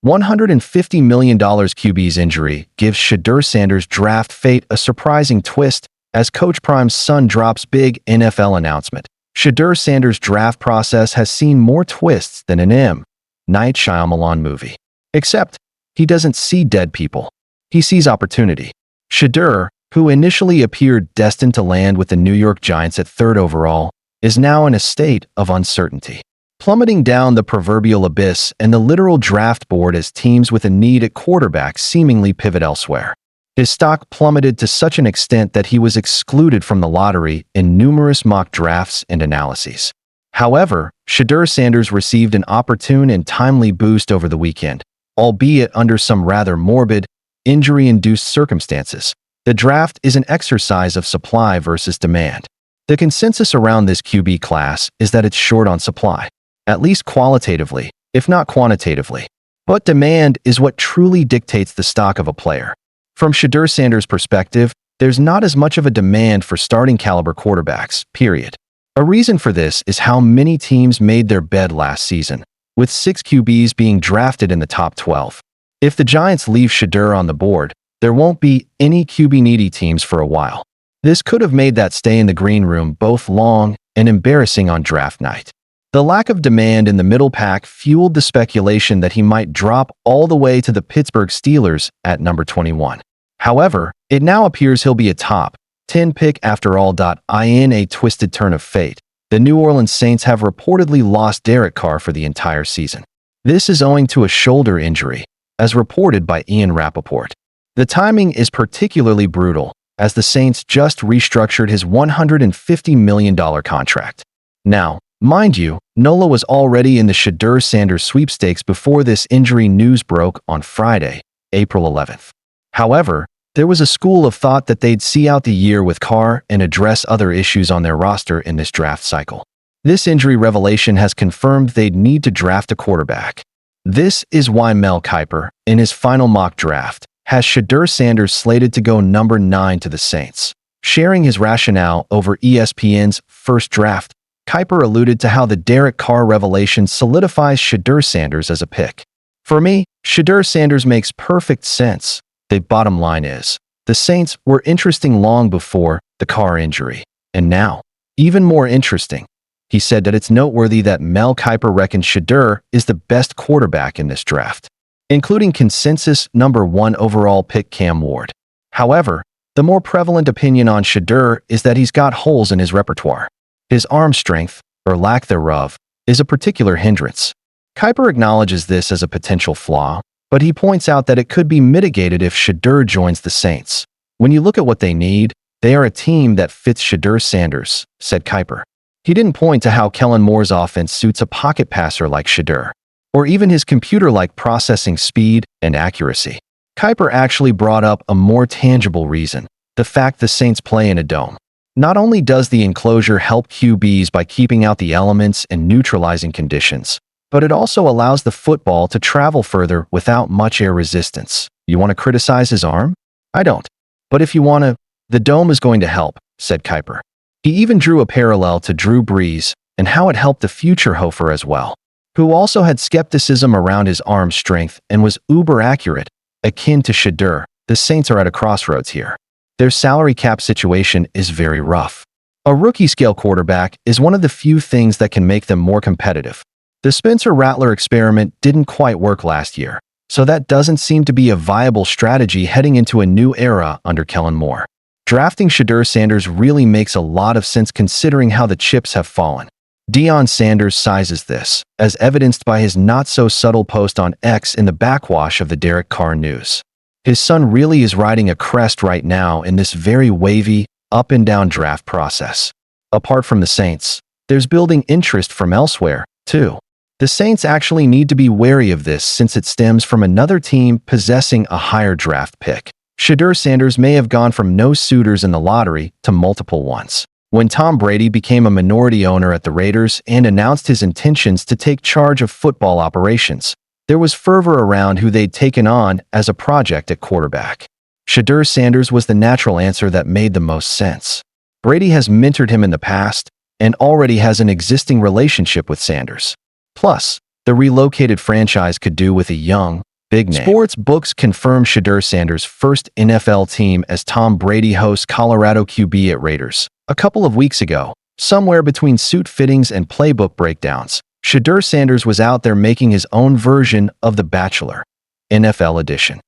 $150 million QB's injury gives Shedeur Sanders' draft fate a surprising twist as Coach Prime's son drops big NFL announcement. Shedeur Sanders' draft process has seen more twists than an M. Night Shyamalan movie. Except, he doesn't see dead people. He sees opportunity. Shedeur, who initially appeared destined to land with the New York Giants at 3rd overall, is now in a state of uncertainty, plummeting down the proverbial abyss and the literal draft board as teams with a need at quarterback seemingly pivot elsewhere. His stock plummeted to such an extent that he was excluded from the lottery in numerous mock drafts and analyses. However, Shedeur Sanders received an opportune and timely boost over the weekend, albeit under some rather morbid, injury-induced circumstances. The draft is an exercise of supply versus demand. The consensus around this QB class is that it's short on supply, at least qualitatively, if not quantitatively. But demand is what truly dictates the stock of a player. From Shedeur Sanders' perspective, there's not as much of a demand for starting caliber quarterbacks, period. A reason for this is how many teams made their bed last season, with 6 QBs being drafted in the top 12. If the Giants leave Shedeur on the board, there won't be any QB-needy teams for a while. This could have made that stay in the green room both long and embarrassing on draft night. The lack of demand in the middle pack fueled the speculation that he might drop all the way to the Pittsburgh Steelers at number 21. However, it now appears he'll be a top 10 pick after all. In a twisted turn of fate, the New Orleans Saints have reportedly lost Derek Carr for the entire season. This is owing to a shoulder injury, as reported by Ian Rappaport. The timing is particularly brutal, as the Saints just restructured his $150 million contract. Now, mind you, Nola was already in the Shedeur Sanders sweepstakes before this injury news broke on Friday, April 11th. However, there was a school of thought that they'd see out the year with Carr and address other issues on their roster in this draft cycle. This injury revelation has confirmed they'd need to draft a quarterback. This is why Mel Kiper, in his final mock draft, has Shedeur Sanders slated to go number 9 to the Saints. Sharing his rationale over ESPN's First Draft, Kiper alluded to how the Derek Carr revelation solidifies Shedeur Sanders as a pick. For me, Shedeur Sanders makes perfect sense. The bottom line is, the Saints were interesting long before the Carr injury, and now, even more interesting. He said that it's noteworthy that Mel Kiper reckons Shedeur is the best quarterback in this draft, including consensus number 1 overall pick Cam Ward. However, the more prevalent opinion on Shedeur is that he's got holes in his repertoire. His arm strength, or lack thereof, is a particular hindrance. Kiper acknowledges this as a potential flaw, but he points out that it could be mitigated if Shedeur joins the Saints. When you look at what they need, they are a team that fits Shedeur Sanders, said Kiper. He didn't point to how Kellen Moore's offense suits a pocket passer like Shedeur, or even his computer-like processing speed and accuracy. Kiper actually brought up a more tangible reason, the fact the Saints play in a dome. Not only does the enclosure help QBs by keeping out the elements and neutralizing conditions, but it also allows the football to travel further without much air resistance. You want to criticize his arm? I don't. But if you want to, the dome is going to help, said Kiper. He even drew a parallel to Drew Brees and how it helped the future Hofer as well, who also had skepticism around his arm strength and was uber accurate, akin to Shedeur. The Saints are at a crossroads here. Their salary cap situation is very rough. A rookie-scale quarterback is one of the few things that can make them more competitive. The Spencer Rattler experiment didn't quite work last year, so that doesn't seem to be a viable strategy heading into a new era under Kellen Moore. Drafting Shedeur Sanders really makes a lot of sense considering how the chips have fallen. Deion Sanders sizes this, as evidenced by his not-so-subtle post on X in the backwash of the Derek Carr news. His son really is riding a crest right now in this very wavy, up-and-down draft process. Apart from the Saints, there's building interest from elsewhere, too. The Saints actually need to be wary of this since it stems from another team possessing a higher draft pick. Shedeur Sanders may have gone from no suitors in the lottery to multiple ones. When Tom Brady became a minority owner at the Raiders and announced his intentions to take charge of football operations, there was fervor around who they'd taken on as a project at quarterback. Shedeur Sanders was the natural answer that made the most sense. Brady has mentored him in the past and already has an existing relationship with Sanders. Plus, the relocated franchise could do with a young, big name. Sports books confirm Shedeur Sanders' first NFL team as Tom Brady hosts Colorado QB at Raiders. A couple of weeks ago, somewhere between suit fittings and playbook breakdowns, Shedeur Sanders was out there making his own version of The Bachelor, NFL edition.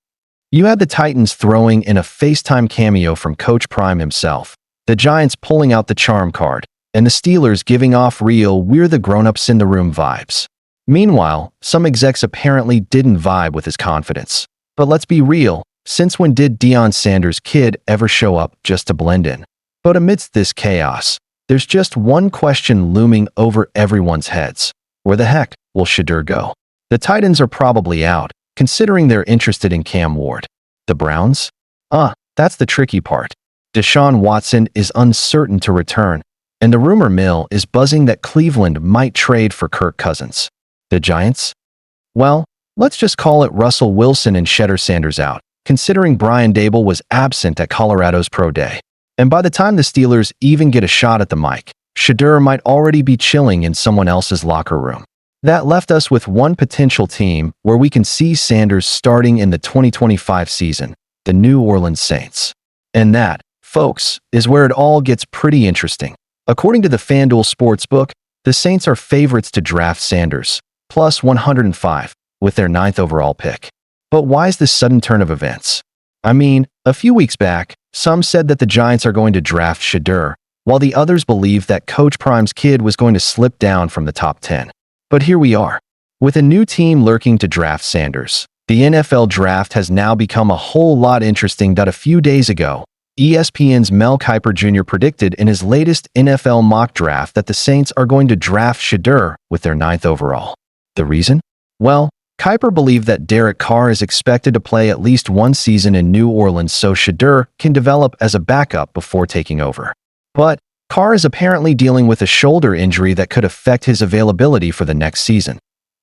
You had the Titans throwing in a FaceTime cameo from Coach Prime himself, the Giants pulling out the charm card, and the Steelers giving off real "we're the grown-ups in the room" vibes. Meanwhile, some execs apparently didn't vibe with his confidence. But let's be real, since when did Deion Sanders' kid ever show up just to blend in? But amidst this chaos, there's just one question looming over everyone's heads. Where the heck will Shedeur go? The Titans are probably out, considering they're interested in Cam Ward. The Browns? That's the tricky part. Deshaun Watson is uncertain to return, and the rumor mill is buzzing that Cleveland might trade for Kirk Cousins. The Giants? Well, let's just call it Russell Wilson and Shedeur Sanders out, considering Brian Daboll was absent at Colorado's Pro Day. And by the time the Steelers even get a shot at the mic, Shedeur might already be chilling in someone else's locker room. That left us with one potential team where we can see Sanders starting in the 2025 season, the New Orleans Saints. And that, folks, is where it all gets pretty interesting. According to the FanDuel Sportsbook, the Saints are favorites to draft Sanders, plus 105, with their 9th overall pick. But why is this sudden turn of events? I mean, a few weeks back, some said that the Giants are going to draft Shedeur, while the others believed that Coach Prime's kid was going to slip down from the top 10. But here we are. With a new team lurking to draft Sanders, the NFL draft has now become a whole lot interesting. A few days ago, ESPN's Mel Kiper Jr. predicted in his latest NFL mock draft that the Saints are going to draft Shedeur with their 9th overall. The reason? Well, Kiper believed that Derek Carr is expected to play at least one season in New Orleans so Shedeur can develop as a backup before taking over. But Carr is apparently dealing with a shoulder injury that could affect his availability for the next season.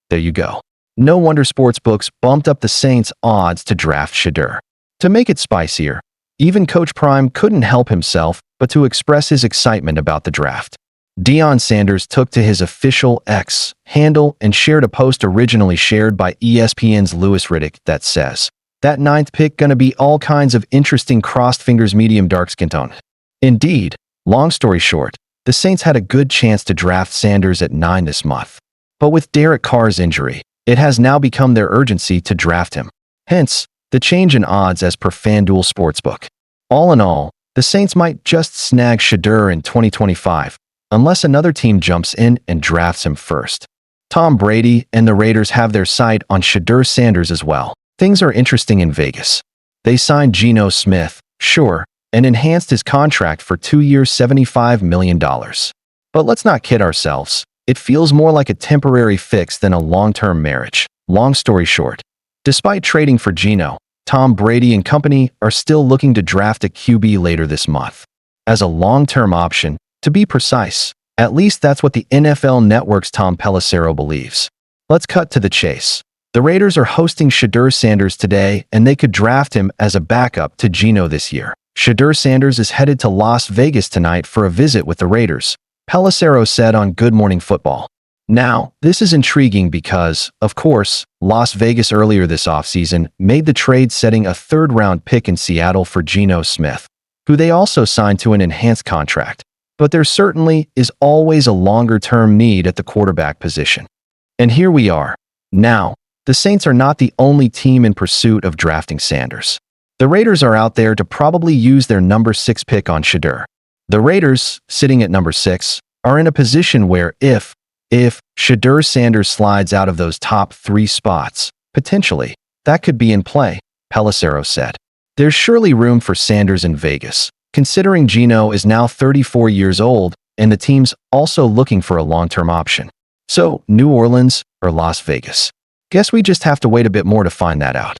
There you go. No wonder sportsbooks bumped up the Saints' odds to draft Shedeur. To make it spicier, even Coach Prime couldn't help himself but to express his excitement about the draft. Deion Sanders took to his official X handle and shared a post originally shared by ESPN's Louis Riddick that says, "That 9th pick gonna be all kinds of interesting crossed fingers medium dark skin tone." Indeed, long story short, the Saints had a good chance to draft Sanders at 9 this month. But with Derek Carr's injury, it has now become their urgency to draft him. Hence, the change in odds as per FanDuel Sportsbook. All in all, the Saints might just snag Shedeur in 2025, unless another team jumps in and drafts him first. Tom Brady and the Raiders have their sight on Shedeur Sanders as well. Things are interesting in Vegas. They signed Geno Smith, sure, and enhanced his contract for 2 years $75 million. But let's not kid ourselves. It feels more like a temporary fix than a long-term marriage. Long story short, despite trading for Geno, Tom Brady and company are still looking to draft a QB later this month. As a long-term option, to be precise, at least that's what the NFL Network's Tom Pelissero believes. Let's cut to the chase. The Raiders are hosting Shedeur Sanders today, and they could draft him as a backup to Geno this year. Shedeur Sanders is headed to Las Vegas tonight for a visit with the Raiders, Pelissero said on Good Morning Football. Now, this is intriguing because, of course, Las Vegas earlier this offseason made the trade setting a third-round pick in Seattle for Geno Smith, who they also signed to an enhanced contract. But there certainly is always a longer-term need at the quarterback position. And here we are. Now, the Saints are not the only team in pursuit of drafting Sanders. The Raiders are out there to probably use their number 6 pick on Shedeur. The Raiders, sitting at number 6, are in a position where if Shedeur Sanders slides out of those top 3 spots, potentially, that could be in play, Pelissero said. There's surely room for Sanders in Vegas, considering Geno is now 34 years old and the team's also looking for a long-term option. So, New Orleans or Las Vegas? Guess we just have to wait a bit more to find that out.